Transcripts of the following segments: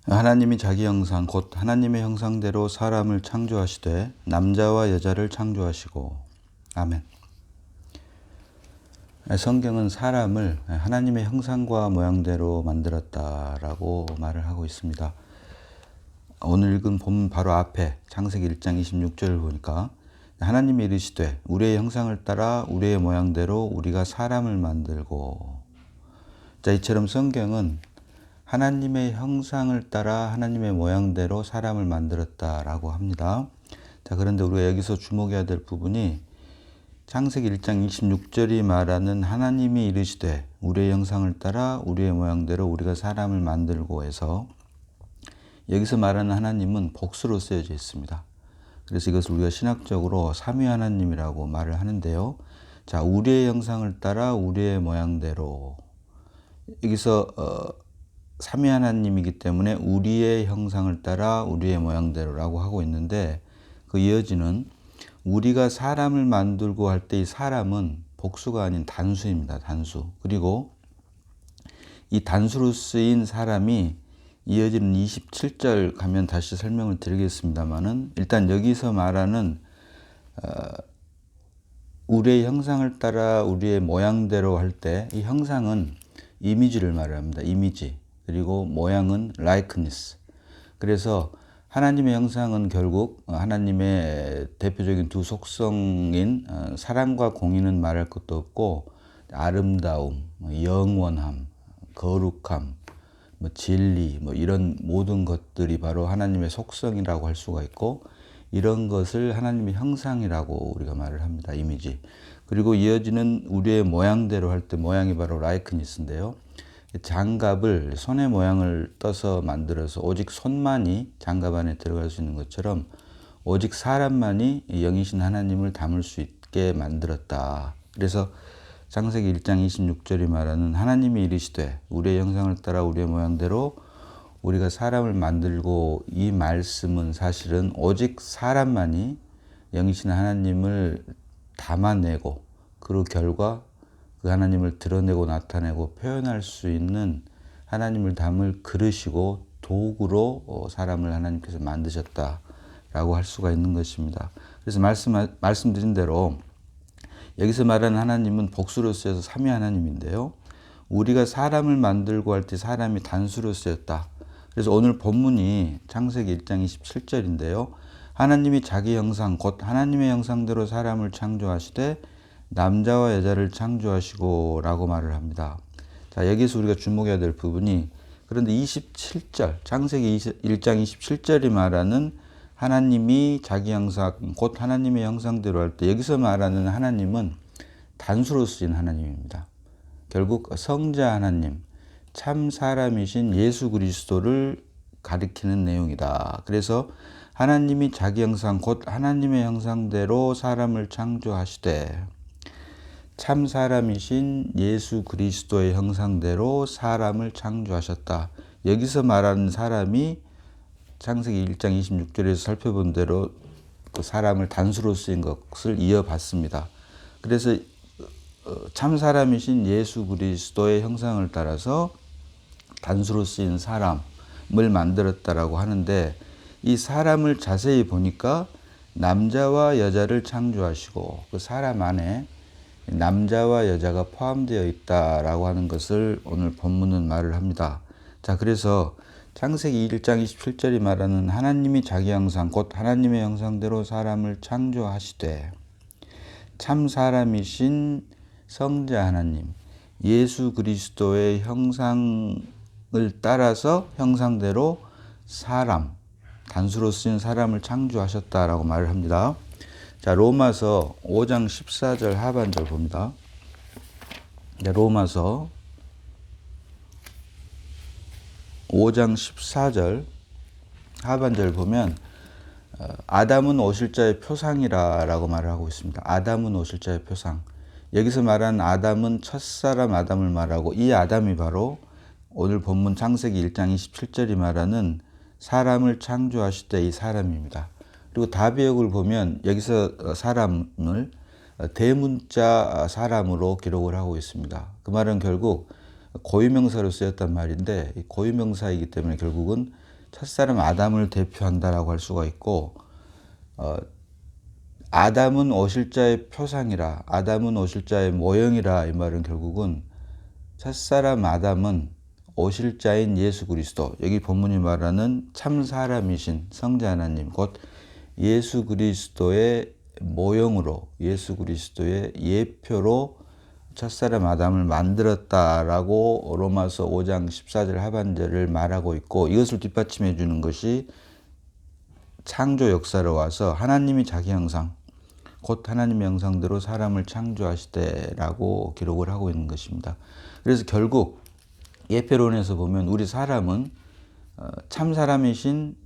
하나님이 자기 형상 곧 하나님의 형상대로 사람을 창조하시되 남자와 여자를 창조하시고. 아멘. 성경은 사람을 하나님의 형상과 모양대로 만들었다라고 말을 하고 있습니다. 오늘 읽은 본문 바로 앞에 창세기 1장 26절을 보니까 하나님이 이르시되 우리의 형상을 따라 우리의 모양대로 우리가 사람을 만들고. 자, 이처럼 성경은 하나님의 형상을 따라 하나님의 모양대로 사람을 만들었다라고 합니다. 자, 그런데 우리가 여기서 주목해야 될 부분이 창세기 1장 26절이 말하는 하나님이 이르시되 우리의 형상을 따라 우리의 모양대로 우리가 사람을 만들고 해서 여기서 말하는 하나님은 복수로 쓰여져 있습니다. 그래서 이것을 우리가 신학적으로 삼위 하나님이라고 말을 하는데요. 자, 우리의 형상을 따라 우리의 모양대로. 여기서 삼위 하나님이기 때문에 우리의 형상을 따라 우리의 모양대로라고 하고 있는데, 그 이어지는 우리가 사람을 만들고 할 때 이 사람은 복수가 아닌 단수입니다. 단수. 그리고 이 단수로 쓰인 사람이 이어지는 27절 가면 다시 설명을 드리겠습니다만은, 일단 여기서 말하는 우리의 형상을 따라 우리의 모양대로 할 때 이 형상은 이미지를 말합니다. 이미지. 그리고 모양은 likeness. 그래서 하나님의 형상은 결국 하나님의 대표적인 두 속성인 사랑과 공의는 말할 것도 없고, 아름다움, 영원함, 거룩함, 진리, 이런 모든 것들이 바로 하나님의 속성이라고 할 수가 있고, 이런 것을 하나님의 형상이라고 우리가 말을 합니다. 이미지. 그리고 이어지는 우리의 모양대로 할 때 모양이 바로 라이크니스인데요. 장갑을 손의 모양을 떠서 만들어서 오직 손만이 장갑 안에 들어갈 수 있는 것처럼 오직 사람만이 영이신 하나님을 담을 수 있게 만들었다. 그래서 창세기 1장 26절이 말하는 하나님이 이르시되 우리의 형상을 따라 우리의 모양대로 우리가 사람을 만들고, 이 말씀은 사실은 오직 사람만이 영이신 하나님을 담아내고 그 결과 그 하나님을 드러내고 나타내고 표현할 수 있는 하나님을 담을 그릇이고 도구로 사람을 하나님께서 만드셨다라고 할 수가 있는 것입니다. 그래서 말씀드린 대로 여기서 말하는 하나님은 복수로 쓰여서 삼위 하나님인데요. 우리가 사람을 만들고 할 때 사람이 단수로 쓰였다. 그래서 오늘 본문이 창세기 1장 27절인데요. 하나님이 자기 형상 곧 하나님의 형상대로 사람을 창조하시되 남자와 여자를 창조하시고 라고 말을 합니다. 자, 여기서 우리가 주목해야 될 부분이, 그런데 27절, 창세기 1장 27절이 말하는 하나님이 자기 형상 곧 하나님의 형상대로 할 때 여기서 말하는 하나님은 단수로 쓰인 하나님입니다. 결국 성자 하나님, 참 사람이신 예수 그리스도를 가리키는 내용이다. 그래서 하나님이 자기 형상 곧 하나님의 형상대로 사람을 창조하시되 참 사람이신 예수 그리스도의 형상대로 사람을 창조하셨다. 여기서 말하는 사람이 창세기 1장 26절에서 살펴본 대로 그 사람을 단수로 쓰인 것을 이어봤습니다. 그래서 참 사람이신 예수 그리스도의 형상을 따라서 단수로 쓰인 사람을 만들었다라고 하는데, 이 사람을 자세히 보니까 남자와 여자를 창조하시고 그 사람 안에 남자와 여자가 포함되어 있다라고 하는 것을 오늘 본문은 말을 합니다. 자, 그래서 창세기 1장 27절이 말하는 하나님이 자기 형상 곧 하나님의 형상대로 사람을 창조하시되 참 사람이신 성자 하나님 예수 그리스도의 형상을 따라서 형상대로 사람, 단수로 쓰인 사람을 창조하셨다라고 말을 합니다. 자, 로마서 5장 14절 하반절 봅니다. 로마서 5장 14절 하반절 보면 아담은 오실자의 표상이라고 말을 하고 있습니다. 아담은 오실자의 표상. 여기서 말하는 아담은 첫사람 아담을 말하고, 이 아담이 바로 오늘 본문 창세기 1장 27절이 말하는 사람을 창조하실 때 이 사람입니다. 그리고 다비역을 보면 여기서 사람을 대문자 사람으로 기록을 하고 있습니다. 그 말은 결국 고유명사로 쓰였단 말인데, 고유명사이기 때문에 결국은 첫사람 아담을 대표한다라고 할 수가 있고, 아담은 오실자의 표상이라, 아담은 오실자의 모형이라, 이 말은 결국은 첫사람 아담은 오실자인 예수 그리스도, 여기 본문이 말하는 참 사람이신 성자 하나님, 곧 예수 그리스도의 모형으로, 예수 그리스도의 예표로 첫사람 아담을 만들었다라고 로마서 5장 14절 하반절을 말하고 있고, 이것을 뒷받침해 주는 것이 창조 역사로 와서 하나님이 자기 형상, 곧 하나님의 형상대로 사람을 창조하시되라고 기록을 하고 있는 것입니다. 그래서 결국 예표론에서 보면 우리 사람은 참 사람이신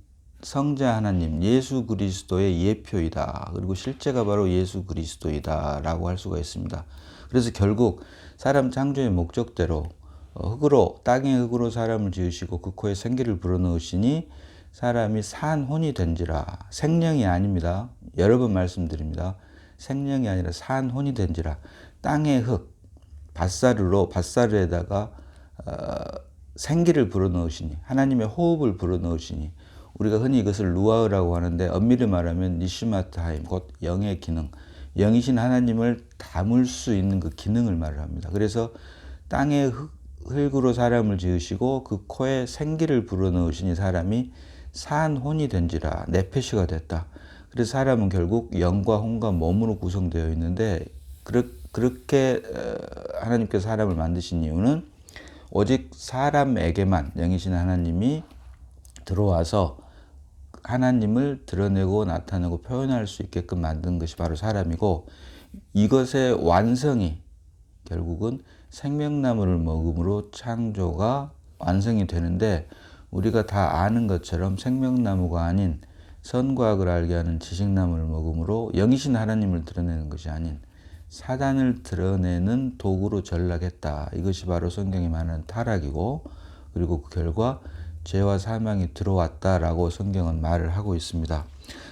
성자 하나님 예수 그리스도의 예표이다. 그리고 실제가 바로 예수 그리스도이다라고 할 수가 있습니다. 그래서 결국 사람 창조의 목적대로 흙으로, 땅의 흙으로 사람을 지으시고 그 코에 생기를 불어넣으시니 사람이 산 혼이 된지라. 생명이 아닙니다. 여러 번 말씀드립니다. 생명이 아니라 산 혼이 된지라. 땅의 흙, 밧사르에다가 생기를 불어넣으시니, 하나님의 호흡을 불어넣으시니, 우리가 흔히 이것을 루아흐라고 하는데 엄밀히 말하면 니시마트하임, 곧 영의 기능, 영이신 하나님을 담을 수 있는 그 기능을 말을 합니다. 그래서 땅의 흙으로 사람을 지으시고 그 코에 생기를 불어넣으시니 사람이 산 혼이 된지라, 네페시가 됐다. 그래서 사람은 결국 영과 혼과 몸으로 구성되어 있는데, 그렇게 하나님께서 사람을 만드신 이유는 오직 사람에게만 영이신 하나님이 들어와서 하나님을 드러내고 나타내고 표현할 수 있게끔 만든 것이 바로 사람이고, 이것의 완성이 결국은 생명나무를 먹음으로 창조가 완성이 되는데, 우리가 다 아는 것처럼 생명나무가 아닌 선과 악을 알게 하는 지식나무를 먹음으로 영이신 하나님을 드러내는 것이 아닌 사단을 드러내는 도구로 전락했다. 이것이 바로 성경이 말하는 타락이고, 그리고 그 결과 죄와 사망이 들어왔다라고 성경은 말을 하고 있습니다.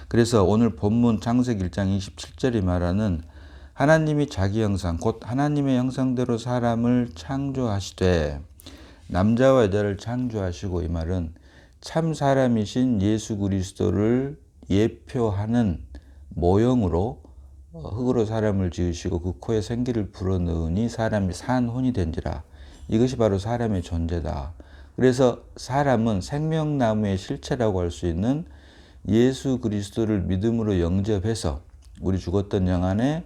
그래서 오늘 본문 창세기 1장 27절이 말하는 하나님이 자기 형상, 곧 하나님의 형상대로 사람을 창조하시되 남자와 여자를 창조하시고, 이 말은 참 사람이신 예수 그리스도를 예표하는 모형으로 흙으로 사람을 지으시고 그 코에 생기를 불어넣으니 사람이 산 혼이 된지라. 이것이 바로 사람의 존재다. 그래서 사람은 생명나무의 실체라고 할 수 있는 예수 그리스도를 믿음으로 영접해서 우리 죽었던 영 안에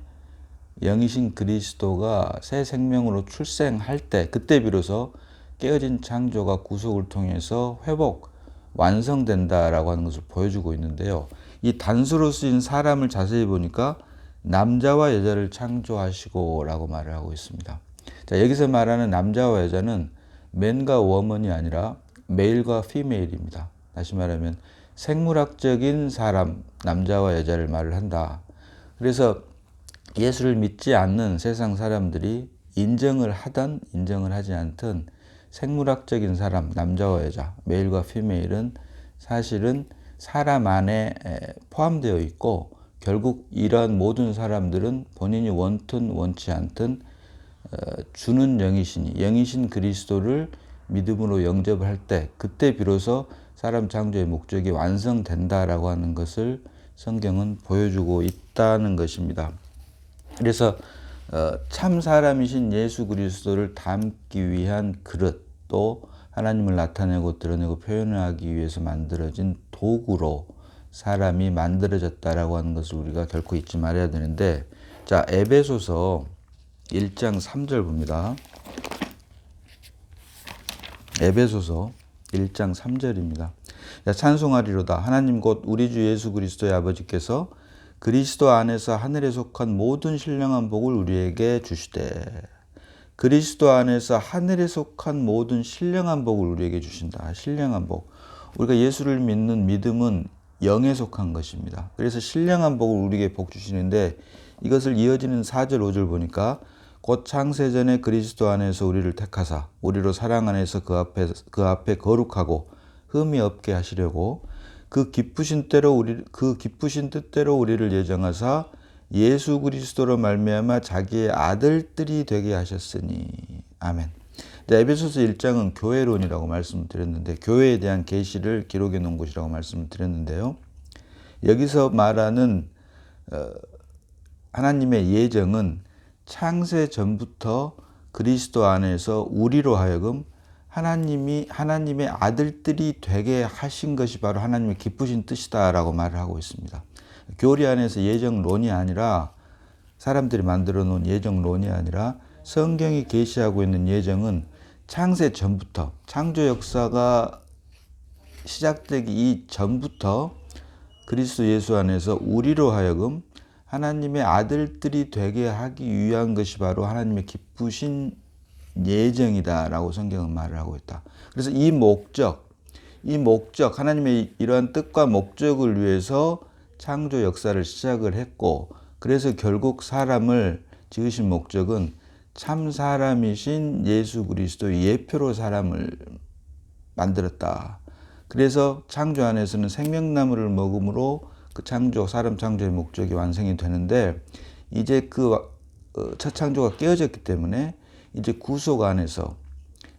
영이신 그리스도가 새 생명으로 출생할 때, 그때 비로소 깨어진 창조가 구속을 통해서 회복, 완성된다라고 하는 것을 보여주고 있는데요. 이 단수로 쓰인 사람을 자세히 보니까 남자와 여자를 창조하시고 라고 말을 하고 있습니다. 자, 여기서 말하는 남자와 여자는 맨과 워먼이 아니라 메일과 피메일입니다. 다시 말하면 생물학적인 사람, 남자와 여자를 말을 한다. 그래서 예수를 믿지 않는 세상 사람들이 인정을 하든 인정을 하지 않든 생물학적인 사람, 남자와 여자, 메일과 피메일은 사실은 사람 안에 포함되어 있고, 결국 이러한 모든 사람들은 본인이 원든 원치 않든 주는 영이신 그리스도를 믿음으로 영접을 할 때, 그때 비로소 사람 창조의 목적이 완성된다라고 하는 것을 성경은 보여주고 있다는 것입니다. 그래서 참 사람이신 예수 그리스도를 담기 위한 그릇, 또 하나님을 나타내고 드러내고 표현하기 위해서 만들어진 도구로 사람이 만들어졌다라고 하는 것을 우리가 결코 잊지 말아야 되는데, 자, 에베소서 1장 3절 봅니다. 에베소서 1장 3절입니다. 찬송하리로다. 하나님 곧 우리 주 예수 그리스도의 아버지께서 그리스도 안에서 하늘에 속한 모든 신령한 복을 우리에게 주시되, 그리스도 안에서 하늘에 속한 모든 신령한 복을 우리에게 주신다. 신령한 복. 우리가 예수를 믿는 믿음은 영에 속한 것입니다. 그래서 신령한 복을 우리에게 복 주시는데, 이것을 이어지는 4절 5절 보니까 곧 창세전에 그리스도 안에서 우리를 택하사 우리로 사랑 안에서 그 앞에 거룩하고 흠이 없게 하시려고 그 기쁘신 뜻대로 우리를 예정하사 예수 그리스도로 말미암아 자기의 아들들이 되게 하셨으니. 아멘. 에베소서 1장은 교회론이라고 말씀을 드렸는데 교회에 대한 계시를 기록해 놓은 곳이라고 말씀을 드렸는데요. 여기서 말하는 하나님의 예정은 창세 전부터 그리스도 안에서 우리로 하여금 하나님의 아들들이 되게 하신 것이 바로 하나님의 기쁘신 뜻이다라고 말을 하고 있습니다. 교리 안에서 예정론이 아니라 사람들이 만들어 놓은 예정론이 아니라 성경이 계시하고 있는 예정은 창세 전부터 창조 역사가 시작되기 이전부터 그리스도 예수 안에서 우리로 하여금 하나님의 아들들이 되게 하기 위한 것이 바로 하나님의 기쁘신 예정이다라고 성경은 말을 하고 있다. 그래서 이 목적, 하나님의 이러한 뜻과 목적을 위해서 창조 역사를 시작을 했고, 그래서 결국 사람을 지으신 목적은 참 사람이신 예수 그리스도의 예표로 사람을 만들었다. 그래서 창조 안에서는 생명나무를 먹음으로 그 사람 창조의 목적이 완성이 되는데, 이제 그 첫 창조가 깨어졌기 때문에 이제 구속 안에서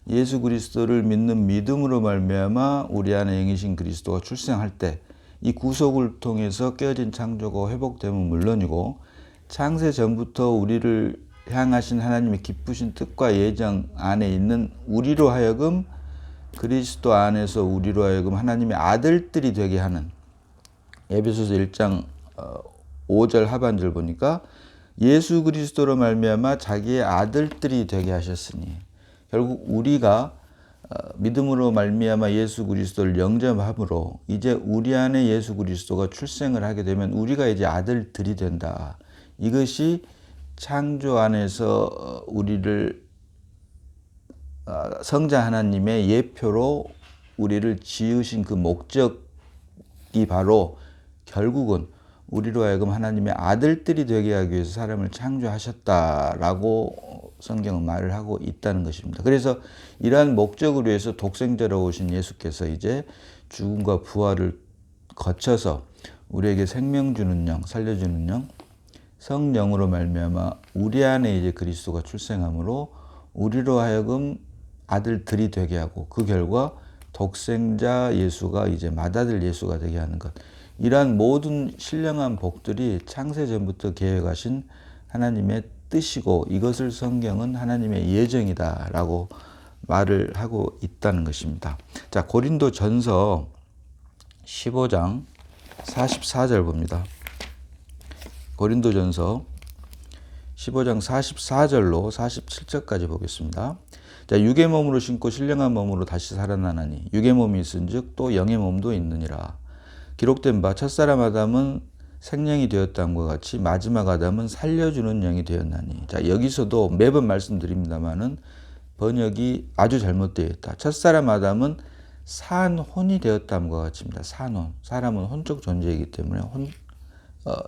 예수 그리스도를 믿는 믿음으로 말미암아 우리 안에 영이신 그리스도가 출생할 때 이 구속을 통해서 깨어진 창조가 회복되면 물론이고, 창세 전부터 우리를 향하신 하나님의 기쁘신 뜻과 예정 안에 있는 우리로 하여금 그리스도 안에서 우리로 하여금 하나님의 아들들이 되게 하는, 에베소서 1장 5절 하반절 보니까 예수 그리스도로 말미암아 자기의 아들들이 되게 하셨으니, 결국 우리가 믿음으로 말미암아 예수 그리스도를 영접함으로 이제 우리 안에 예수 그리스도가 출생을 하게 되면 우리가 이제 아들들이 된다. 이것이 창조 안에서 우리를 성자 하나님의 예표로 우리를 지으신 그 목적이 바로 결국은 우리로 하여금 하나님의 아들들이 되게 하기 위해서 사람을 창조하셨다라고 성경은 말을 하고 있다는 것입니다. 그래서 이러한 목적을 위해서 독생자로 오신 예수께서 이제 죽음과 부활을 거쳐서 우리에게 생명 주는 영, 살려주는 영, 성령으로 말미암아 우리 안에 이제 그리스도가 출생함으로 우리로 하여금 아들들이 되게 하고, 그 결과 독생자 예수가 이제 맏아들 예수가 되게 하는 것. 이러한 모든 신령한 복들이 창세 전부터 계획하신 하나님의 뜻이고, 이것을 성경은 하나님의 예정이다라고 말을 하고 있다는 것입니다. 자, 고린도 전서 15장 44절 봅니다. 고린도 전서 15장 44절로 47절까지 보겠습니다. 자, 육의 몸으로 신고 신령한 몸으로 다시 살아나나니 육의 몸이 있은즉 또 영의 몸도 있느니라. 기록된 바 첫사람 아담은 생령이 되었다함과 같이 마지막 아담은 살려주는 영이 되었나니. 자, 여기서도 매번 말씀드립니다마는 번역이 아주 잘못되어 있다. 첫사람 아담은 산혼이 되었다함과 같습니다. 산혼. 사람은 혼적 존재이기 때문에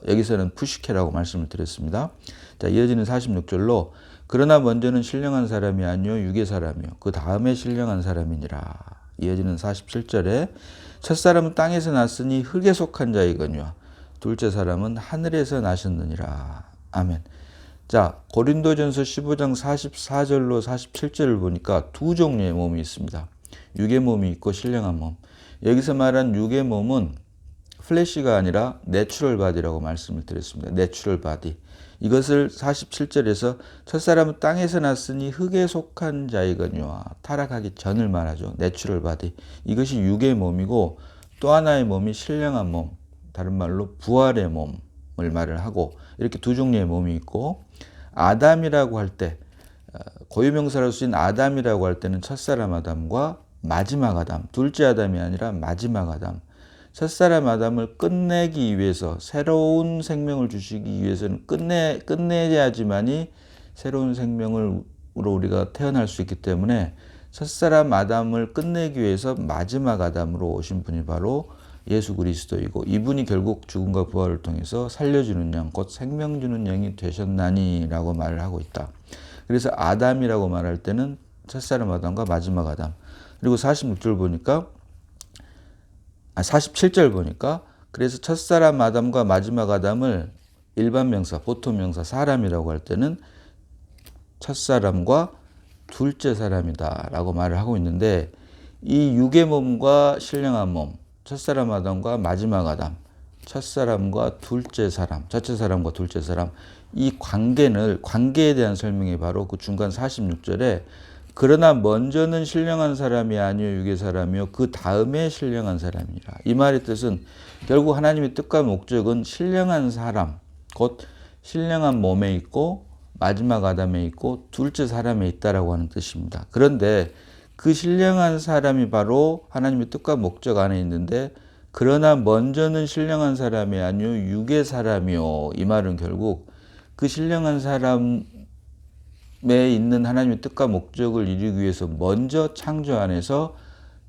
여기서는 푸시케라고 말씀을 드렸습니다. 자, 이어지는 46절로 그러나 먼저는 신령한 사람이 아니요 육의 사람이요 그 다음에 신령한 사람이니라. 이어지는 47절에 첫사람은 땅에서 났으니 흙에 속한 자이거니와 둘째 사람은 하늘에서 나셨느니라. 아멘. 자, 고린도전서 15장 44절로 47절을 보니까 두 종류의 몸이 있습니다. 육의 몸이 있고 신령한 몸. 여기서 말한 육의 몸은 플래시가 아니라 내추럴 바디라고 말씀을 드렸습니다. 내추럴 바디. 이것을 47절에서 첫사람은 땅에서 났으니 흙에 속한 자이거니와 타락하기 전을 말하죠. 내추럴 바디. 이것이 육의 몸이고, 또 하나의 몸이 신령한 몸, 다른 말로 부활의 몸을 말을 하고, 이렇게 두 종류의 몸이 있고, 아담이라고 할 때, 고유명사로 쓰인 아담이라고 할 때는 첫사람 아담과 마지막 아담, 둘째 아담이 아니라 마지막 아담. 첫사람 아담을 끝내기 위해서, 새로운 생명을 주시기 위해서는 끝내야지만이 새로운 생명으로 우리가 태어날 수 있기 때문에, 첫사람 아담을 끝내기 위해서 마지막 아담으로 오신 분이 바로 예수 그리스도이고, 이분이 결국 죽음과 부활을 통해서 살려주는 영, 곧 생명 주는 영이 되셨나니라고 말을 하고 있다. 그래서 아담이라고 말할 때는 첫사람 아담과 마지막 아담. 그리고 46절 보니까 47절 보니까 그래서 첫사람 아담과 마지막 아담을 일반 명사, 보통 명사, 사람이라고 할 때는 첫사람과 둘째 사람이다라고 말을 하고 있는데 이 육의 몸과 신령한 몸, 첫사람 아담과 마지막 아담, 첫사람과 둘째 사람, 첫째 사람과 둘째 사람 이 관계에 대한 설명이 바로 그 중간 46절에 그러나 먼저는 신령한 사람이 아니요 육의 사람이요 그 다음에 신령한 사람이라. 이 말의 뜻은 결국 하나님의 뜻과 목적은 신령한 사람, 곧 신령한 몸에 있고 마지막 아담에 있고 둘째 사람에 있다라고 하는 뜻입니다. 그런데 그 신령한 사람이 바로 하나님의 뜻과 목적 안에 있는데 그러나 먼저는 신령한 사람이 아니요 육의 사람이요. 이 말은 결국 그 신령한 사람에 있는 하나님의 뜻과 목적을 이루기 위해서 먼저 창조 안에서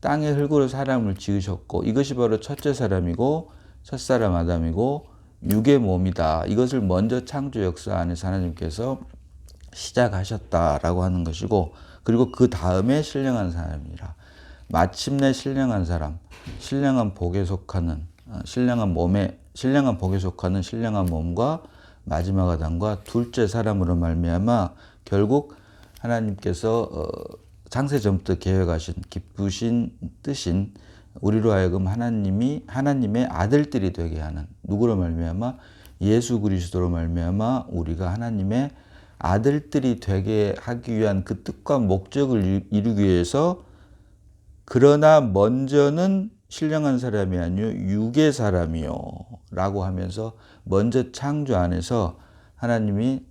땅의 흙으로 사람을 지으셨고 이것이 바로 첫째 사람이고 첫사람 아담이고 육의 몸이다. 이것을 먼저 창조 역사 안에서 하나님께서 시작하셨다라고 하는 것이고 그리고 그 다음에 신령한 사람이라. 마침내 신령한 사람, 신령한 복에 속하는 신령한 복에 속하는 신령한 몸과 마지막 아담과 둘째 사람으로 말미암아 결국 하나님께서 창세 전부터 계획하신 기쁘신 뜻인 우리로 하여금 하나님의 아들들이 되게 하는 누구로 말미암아 예수 그리스도로 말미암아 우리가 하나님의 아들들이 되게 하기 위한 그 뜻과 목적을 이루기 위해서 그러나 먼저는 신령한 사람이 아니요 육의 사람이요 라고 하면서 먼저 창조 안에서 하나님의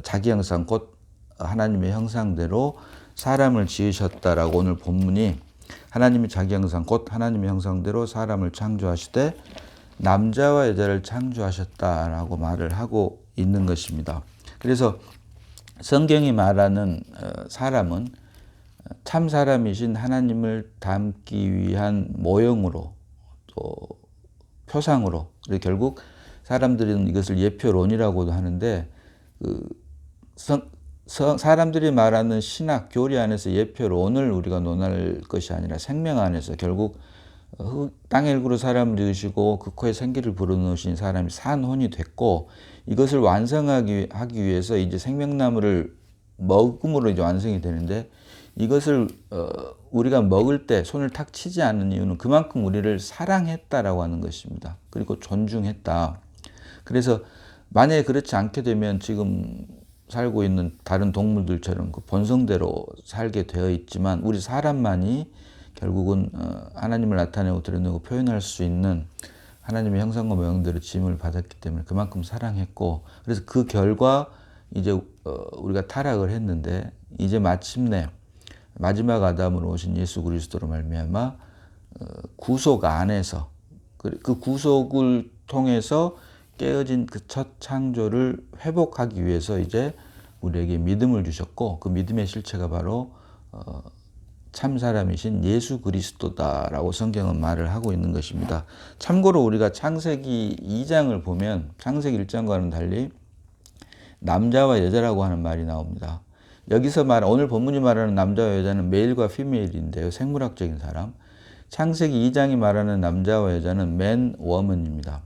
자기 형상 곧 하나님의 형상대로 사람을 지으셨다라고 오늘 본문이 하나님의 자기 형상 곧 하나님의 형상대로 사람을 창조하시되 남자와 여자를 창조하셨다라고 말을 하고 있는 것입니다. 그래서 성경이 말하는 사람은 참 사람이신 하나님을 닮기 위한 모형으로 또 표상으로 그리고 결국 사람들은 이것을 예표론이라고도 하는데 사람들이 말하는 신학 교리 안에서 예표론을 우리가 논할 것이 아니라 생명 안에서 결국 땅의 흙으로 사람을 지으시고 그 코에 생기를 불어넣으신 사람이 산혼이 됐고 이것을 완성하기 위해서 이제 생명나무를 먹음으로 이제 완성이 되는데 이것을 우리가 먹을 때 손을 탁 치지 않는 이유는 그만큼 우리를 사랑했다라고 하는 것입니다. 그리고 존중했다. 그래서 만약에 그렇지 않게 되면 지금 살고 있는 다른 동물들처럼 그 본성대로 살게 되어 있지만 우리 사람만이 결국은 하나님을 나타내고 드러내고 표현할 수 있는 하나님의 형상과 모형대로 지음을 받았기 때문에 그만큼 사랑했고 그래서 그 결과 이제 우리가 타락을 했는데 이제 마침내 마지막 아담으로 오신 예수 그리스도로 말미암아 구속 안에서 그 구속을 통해서 깨어진 그 첫 창조를 회복하기 위해서 이제 우리에게 믿음을 주셨고 그 믿음의 실체가 바로 참 사람이신 예수 그리스도다라고 성경은 말을 하고 있는 것입니다. 참고로 우리가 창세기 2장을 보면 창세기 1장과는 달리 남자와 여자라고 하는 말이 나옵니다. 여기서 오늘 본문이 말하는 남자와 여자는 메일과 피메일인데요. 생물학적인 사람. 창세기 2장이 말하는 남자와 여자는 맨, 워먼입니다.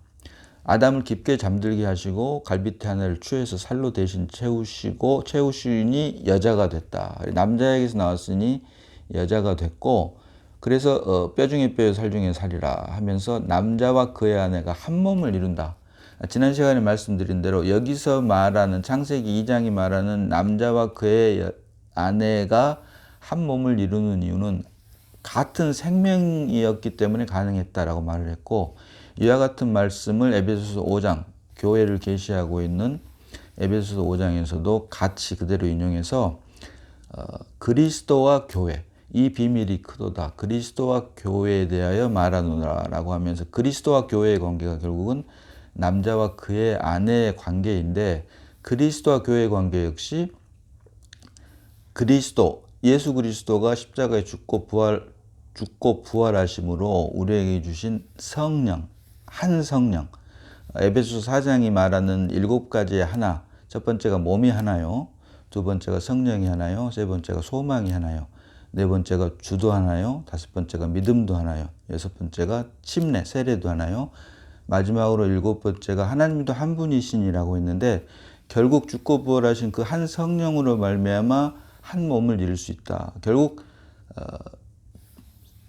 아담을 깊게 잠들게 하시고 갈빗대 하나를 취해서 살로 대신 채우시니 여자가 됐다. 남자에게서 나왔으니 여자가 됐고 그래서 뼈 중에 뼈요 살 중에 살이라 하면서 남자와 그의 아내가 한 몸을 이룬다. 지난 시간에 말씀드린 대로 여기서 말하는 창세기 2장이 말하는 남자와 그의 아내가 한 몸을 이루는 이유는 같은 생명이었기 때문에 가능했다라고 말을 했고 이와 같은 말씀을 에베소서 5장 교회를 계시하고 있는 에베소서 5장에서도 같이 그대로 인용해서 그리스도와 교회 이 비밀이 크도다. 그리스도와 교회에 대하여 말하노라라고 하면서 그리스도와 교회의 관계가 결국은 남자와 그의 아내의 관계인데 그리스도와 교회의 관계 역시 예수 그리스도가 십자가에 죽고 부활하심으로 우리에게 주신 성령, 한 성령. 에베소서 4장이 말하는 7가지의 하나. 첫 번째가 몸이 하나요. 두 번째가 성령이 하나요. 세 번째가 소망이 하나요. 네 번째가 주도 하나요. 다섯 번째가 믿음도 하나요. 여섯 번째가 침례, 세례도 하나요. 마지막으로 7번째가 하나님도 한 분이시니라고 했는데 결국 죽고 부활하신 그 한 성령으로 말미암아 한 몸을 이룰 수 있다. 결국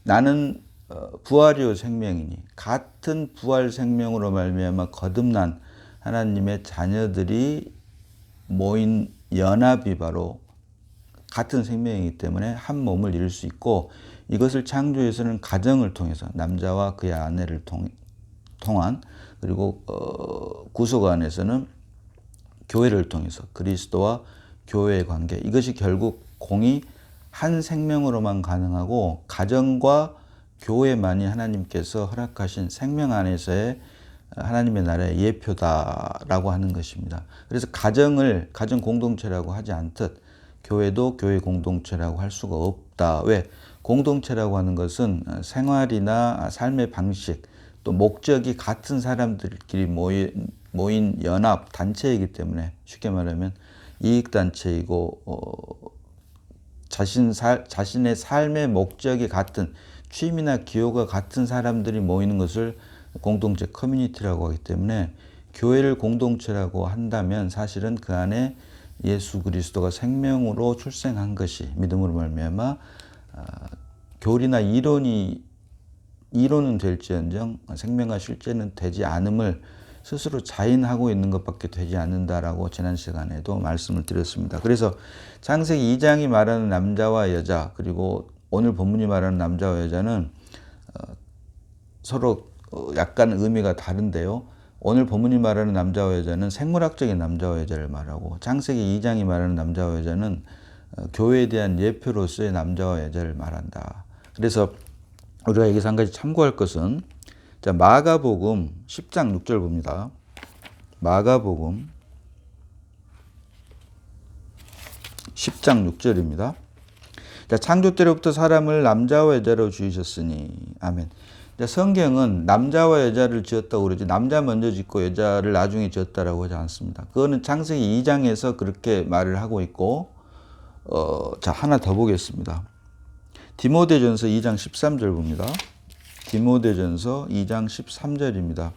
나는 부활이요 생명이니 같은 부활 생명으로 말미암아 거듭난 하나님의 자녀들이 모인 연합이 바로 같은 생명이기 때문에 한 몸을 이룰 수 있고, 이것을 창조에서는 가정을 통해서 남자와 그의 아내를 통한, 그리고 구속 안에서는 교회를 통해서 그리스도와 교회의 관계, 이것이 결국 공이 한 생명으로만 가능하고 가정과 교회만이 하나님께서 허락하신 생명 안에서의 하나님의 나라의 예표다라고 하는 것입니다. 그래서 가정을 가정 공동체라고 하지 않듯 교회도 교회 공동체라고 할 수가 없다. 왜? 공동체라고 하는 것은 생활이나 삶의 방식, 또 목적이 같은 사람들끼리 모인 연합 단체이기 때문에, 쉽게 말하면 이익단체이고 자신의 삶의 목적이 같은, 취미나 기호가 같은 사람들이 모이는 것을 공동체 커뮤니티라고 하기 때문에, 교회를 공동체라고 한다면 사실은 그 안에 예수 그리스도가 생명으로 출생한 것이 믿음으로 말미암아 교리나 이론은 될지언정 생명과 실제는 되지 않음을 스스로 자인하고 있는 것밖에 되지 않는다라고 지난 시간에도 말씀을 드렸습니다. 그래서 창세기 2장이 말하는 남자와 여자, 그리고 오늘 본문이 말하는 남자와 여자는 서로 약간 의미가 다른데요. 오늘 본문이 말하는 남자와 여자는 생물학적인 남자와 여자를 말하고, 창세기 2장이 말하는 남자와 여자는 교회에 대한 예표로서의 남자와 여자를 말한다. 그래서 우리가 여기서 한 가지 참고할 것은, 자, 마가복음 10장 6절 봅니다. 마가복음 10장 6절입니다. 자, 창조 때로부터 사람을 남자와 여자로 지으셨으니. 아멘. 자, 성경은 남자와 여자를 지었다고 그러지 남자 먼저 짓고 여자를 나중에 지었다라고 하지 않습니다. 그거는 창세기 2장에서 그렇게 말을 하고 있고, 자, 하나 더 보겠습니다. 디모데전서 2장 13절 봅니다. 디모데전서 2장 13절입니다.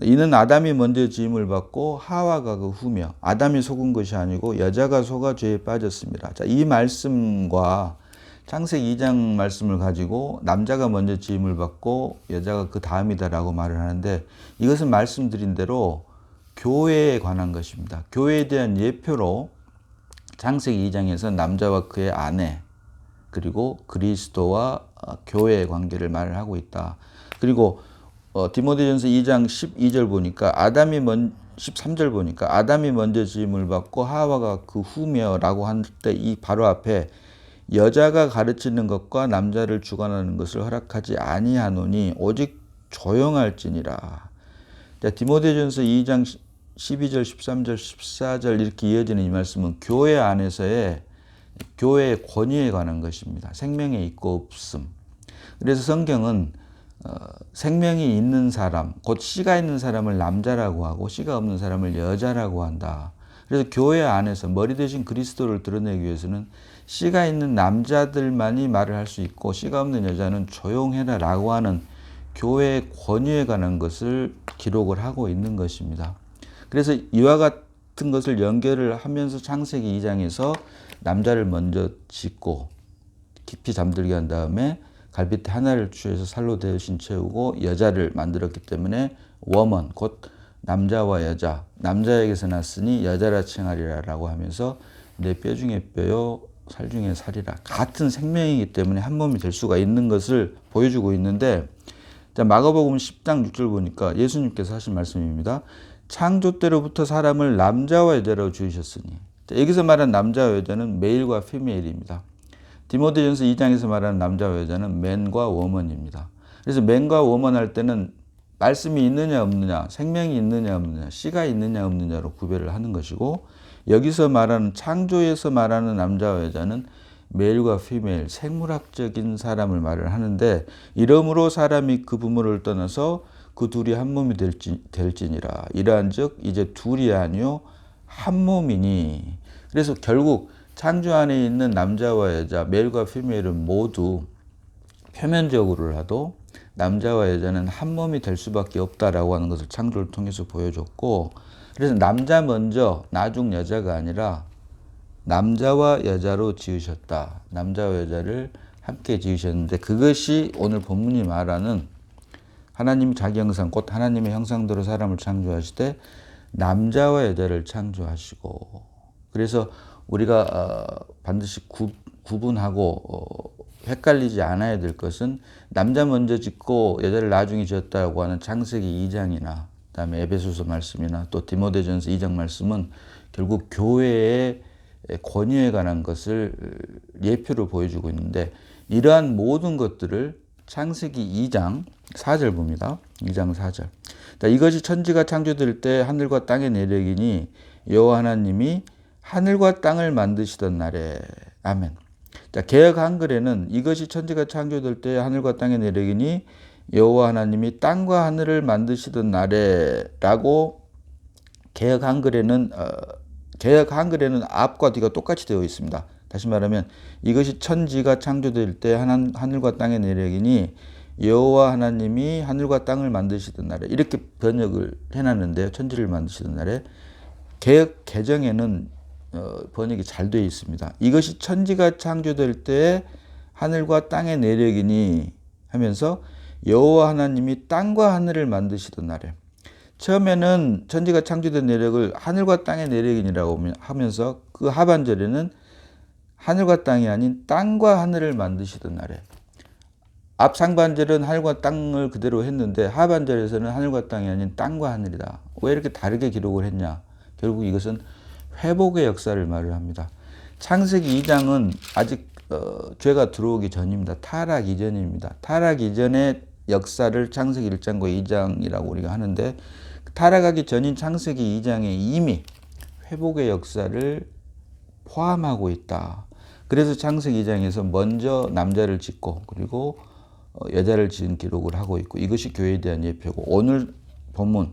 이는 아담이 먼저 지음을 받고 하와가 그 후며, 아담이 속은 것이 아니고 여자가 속아 죄에 빠졌습니다. 자, 이 말씀과 창세기 2장 말씀을 가지고 남자가 먼저 지음을 받고 여자가 그 다음이다라고 말을 하는데, 이것은 말씀드린 대로 교회에 관한 것입니다. 교회에 대한 예표로 창세기 2장에서 남자와 그의 아내, 그리고 그리스도와 교회의 관계를 말을 하고 있다. 그리고 디모데전서 2장 12절 보니까 13절 보니까 아담이 먼저 지음을 받고 하와가 그 후며라고 할 때 이 바로 앞에 여자가 가르치는 것과 남자를 주관하는 것을 허락하지 아니하노니 오직 조용할지니라. 자, 디모데전서 2장 12절, 13절, 14절 이렇게 이어지는 이 말씀은 교회 안에서의 교회의 권위에 관한 것입니다. 생명의 있고 없음. 그래서 성경은 생명이 있는 사람, 곧 씨가 있는 사람을 남자라고 하고 씨가 없는 사람을 여자라고 한다. 그래서 교회 안에서 머리 대신 그리스도를 드러내기 위해서는 씨가 있는 남자들만이 말을 할 수 있고 씨가 없는 여자는 조용해라 라고 하는 교회의 권위에 관한 것을 기록을 하고 있는 것입니다. 그래서 이와 같은 것을 연결을 하면서 창세기 2장에서 남자를 먼저 짓고 깊이 잠들게 한 다음에 갈빗대 하나를 취해서 살로 대신 채우고 여자를 만들었기 때문에 워먼, 곧 남자와 여자, 남자에게서 났으니 여자라 칭하리라 라고 하면서 내 뼈 중에 뼈요 살 중에 살이라, 같은 생명이기 때문에 한 몸이 될 수가 있는 것을 보여주고 있는데, 자, 마가복음 10장 6절 보니까 예수님께서 하신 말씀입니다. 창조 때로부터 사람을 남자와 여자로 지으셨으니. 자, 여기서 말하는 남자와 여자는 메일과 피메일입니다. 디모데전서 2장에서 말하는 남자와 여자는 맨과 워먼입니다. 그래서 맨과 워먼 할 때는 말씀이 있느냐 없느냐, 생명이 있느냐 없느냐, 씨가 있느냐 없느냐로 구별을 하는 것이고, 여기서 말하는 창조에서 말하는 남자와 여자는 메일과 피메일, 생물학적인 사람을 말을 하는데, 이러므로 사람이 그 부모를 떠나서 그 둘이 한 몸이 될지니라. 이러한즉 이제 둘이 아니요 한 몸이니. 그래서 결국 창조 안에 있는 남자와 여자, 메일과 피메일은 모두 표면적으로라도 남자와 여자는 한 몸이 될 수밖에 없다라고 하는 것을 창조를 통해서 보여줬고, 그래서 남자 먼저 나중 여자가 아니라 남자와 여자로 지으셨다. 남자와 여자를 함께 지으셨는데 그것이 오늘 본문이 말하는 하나님이 자기 형상 곧 하나님의 형상대로 사람을 창조하실 때 남자와 여자를 창조하시고 그래서 우리가 반드시 구분하고 헷갈리지 않아야 될 것은 남자 먼저 짓고 여자를 나중에 지었다고 하는 창세기 2장이나 그다음에 에베소서 말씀이나 또 디모데전서 2장 말씀은 결국 교회의 권위에 관한 것을 예표로 보여주고 있는데 이러한 모든 것들을 창세기 2장 4절 봅니다. 2장 4절. 이것이 천지가 창조될 때 하늘과 땅의 내력이니 여호와 하나님이 하늘과 땅을 만드시던 날에 아멘. 자, 개역 한글에는 이것이 천지가 창조될 때 하늘과 땅의 내력이니 여호와 하나님이 땅과 하늘을 만드시던 날에라고 개역 한글에는 앞과 뒤가 똑같이 되어 있습니다. 다시 말하면 이것이 천지가 창조될 때 하늘과 땅의 내력이니 여호와 하나님이 하늘과 땅을 만드시던 날에 이렇게 번역을 해놨는데요. 천지를 만드시던 날에 개역 개정에는 번역이 잘 되어 있습니다. 이것이 천지가 창조될 때 하늘과 땅의 내력이니 하면서 여호와 하나님이 땅과 하늘을 만드시던 날에 처음에는 천지가 창조된 내력을 하늘과 땅의 내력이라고 하면서 그 하반절에는 하늘과 땅이 아닌 땅과 하늘을 만드시던 날에 앞 상반절은 하늘과 땅을 그대로 했는데 하반절에서는 하늘과 땅이 아닌 땅과 하늘이다. 왜 이렇게 다르게 기록을 했냐? 결국 이것은 회복의 역사를 말을 합니다. 창세기 2장은 아직 죄가 들어오기 전입니다. 타락 이전입니다. 타락 이전의 역사를 창세기 1장과 2장이라고 우리가 하는데 타락하기 전인 창세기 2장에 이미 회복의 역사를 포함하고 있다. 그래서 창세기 2장에서 먼저 남자를 짓고 그리고 여자를 지은 기록을 하고 있고 이것이 교회에 대한 예표고 오늘 본문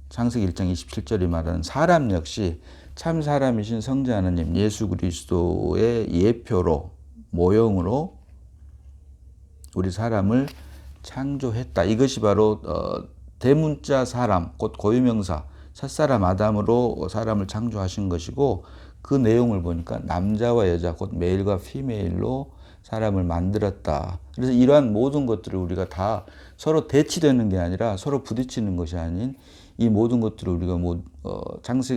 창세기 1장 27절이 말하는 사람 역시 참 사람이신 성자 하나님 예수 그리스도의 예표로 모형으로 우리 사람을 창조했다. 이것이 바로 대문자 사람 곧 고유명사 첫사람 아담으로 사람을 창조하신 것이고 그 내용을 보니까 남자와 여자 곧 메일과 피메일로 사람을 만들었다. 그래서 이러한 모든 것들을 우리가 다 서로 대치되는 게 아니라 서로 부딪히는 것이 아닌 이 모든 것들을 우리가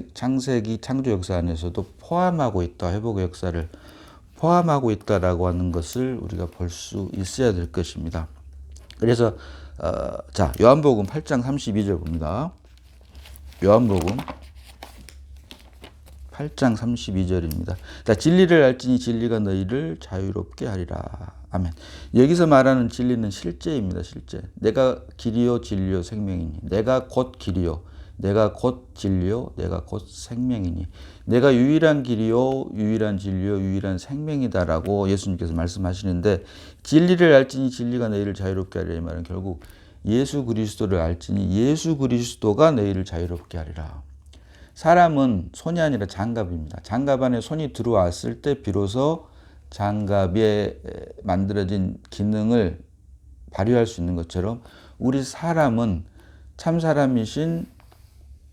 창세기 창조 역사 안에서도 포함하고 있다. 회복의 역사를 포함하고 있다라고 하는 것을 우리가 볼 수 있어야 될 것입니다. 그래서 자 요한복음 8장 32절 봅니다. 요한복음 8장 32절입니다. 자, 진리를 알지니 진리가 너희를 자유롭게 하리라. 아멘. 여기서 말하는 진리는 실제입니다. 실제. 내가 길이요 진리요 생명이니. 내가 곧 길이요. 내가 곧 진리요. 내가 곧 생명이니. 내가 유일한 길이요. 유일한 진리요. 유일한 생명이다라고 예수님께서 말씀하시는데 진리를 알지니 진리가 너희를 자유롭게 하리라. 이 말은 결국 예수 그리스도를 알지니 예수 그리스도가 너희를 자유롭게 하리라. 사람은 손이 아니라 장갑입니다. 장갑 안에 손이 들어왔을 때 비로소 장갑에 만들어진 기능을 발휘할 수 있는 것처럼 우리 사람은 참 사람이신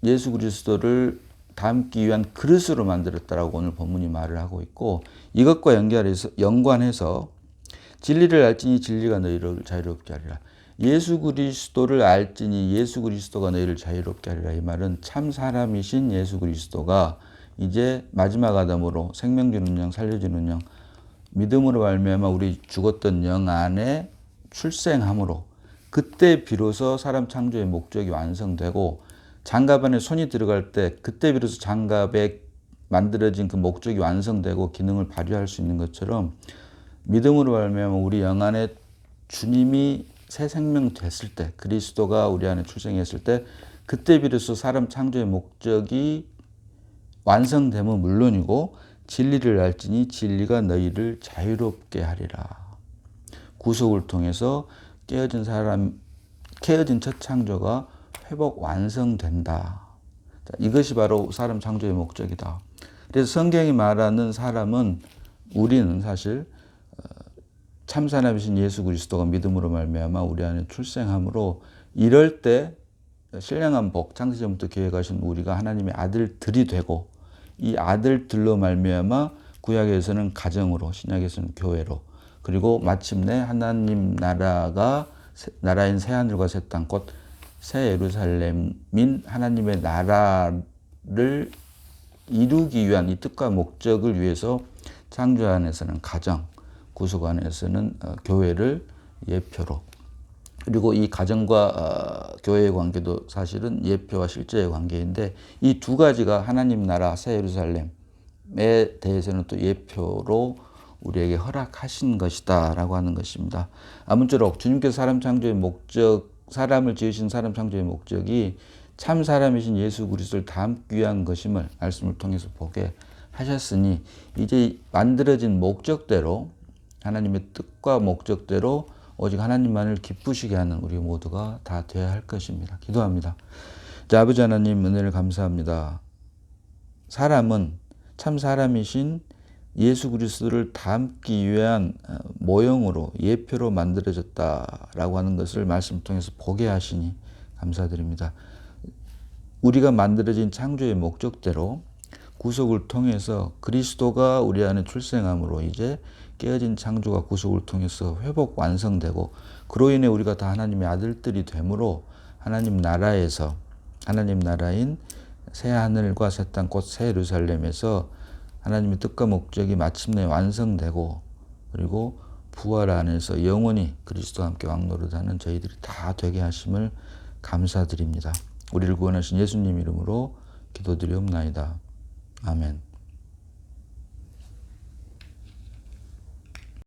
예수 그리스도를 담기 위한 그릇으로 만들었다라고 오늘 본문이 말을 하고 있고 이것과 연관해서 진리를 알지니 진리가 너희를 자유롭게 하리라. 예수 그리스도를 알지니 예수 그리스도가 너희를 자유롭게 하리라. 이 말은 참 사람이신 예수 그리스도가 이제 마지막 아담으로 생명 주는 영, 살려주는 영, 믿음으로 말미암아 우리 죽었던 영 안에 출생함으로 그때 비로소 사람 창조의 목적이 완성되고 장갑 안에 손이 들어갈 때 그때 비로소 장갑에 만들어진 그 목적이 완성되고 기능을 발휘할 수 있는 것처럼 믿음으로 말미암아 우리 영 안에 주님이 새 생명 됐을 때 그리스도가 우리 안에 출생했을 때 그때 비로소 사람 창조의 목적이 완성되면 물론이고 진리를 알지니 진리가 너희를 자유롭게 하리라. 구속을 통해서 깨어진 첫 창조가 회복 완성된다. 자, 이것이 바로 사람 창조의 목적이다. 그래서 성경이 말하는 사람은 우리는 사실 참 사람이신 예수 그리스도가 믿음으로 말미암아 우리 안에 출생함으로 이럴 때 신령한 복 창세전부터 계획하신 우리가 하나님의 아들들이 되고 이 아들들로 말미암아 구약에서는 가정으로, 신약에서는 교회로, 그리고 마침내 하나님 나라인 새 하늘과 새 땅, 곧 새 예루살렘인 하나님의 나라를 이루기 위한 이 뜻과 목적을 위해서 창조 안에서는 가정, 구속 안에서는 교회를 예표로, 그리고 이 가정과 교회의 관계도 사실은 예표와 실제의 관계인데, 이 두 가지가 하나님 나라 새 예루살렘에 대해서는 또 예표로 우리에게 허락하신 것이다 라고 하는 것입니다. 아무쪼록 주님께서 사람을 지으신 사람 창조의 목적이 참 사람이신 예수 그리스도를 닮기 위한 것임을 말씀을 통해서 보게 하셨으니, 이제 만들어진 목적대로, 하나님의 뜻과 목적대로 오직 하나님만을 기쁘시게 하는 우리 모두가 다 되어야 할 것입니다. 기도합니다. 자, 아버지 하나님, 은혜를 감사합니다. 사람은 참 사람이신 예수 그리스도를 닮기 위한 모형으로, 예표로 만들어졌다라고 하는 것을 말씀 통해서 보게 하시니 감사드립니다. 우리가 만들어진 창조의 목적대로 구속을 통해서 그리스도가 우리 안에 출생함으로 이제 깨어진 창조가 구속을 통해서 회복 완성되고, 그로 인해 우리가 다 하나님의 아들들이 되므로 하나님 나라에서, 하나님 나라인 새 하늘과 새 땅 곧 새 예루살렘에서 하나님의 뜻과 목적이 마침내 완성되고, 그리고 부활 안에서 영원히 그리스도와 함께 왕노릇하는 저희들이 다 되게 하심을 감사드립니다. 우리를 구원하신 예수님 이름으로 기도드리옵나이다. 아멘.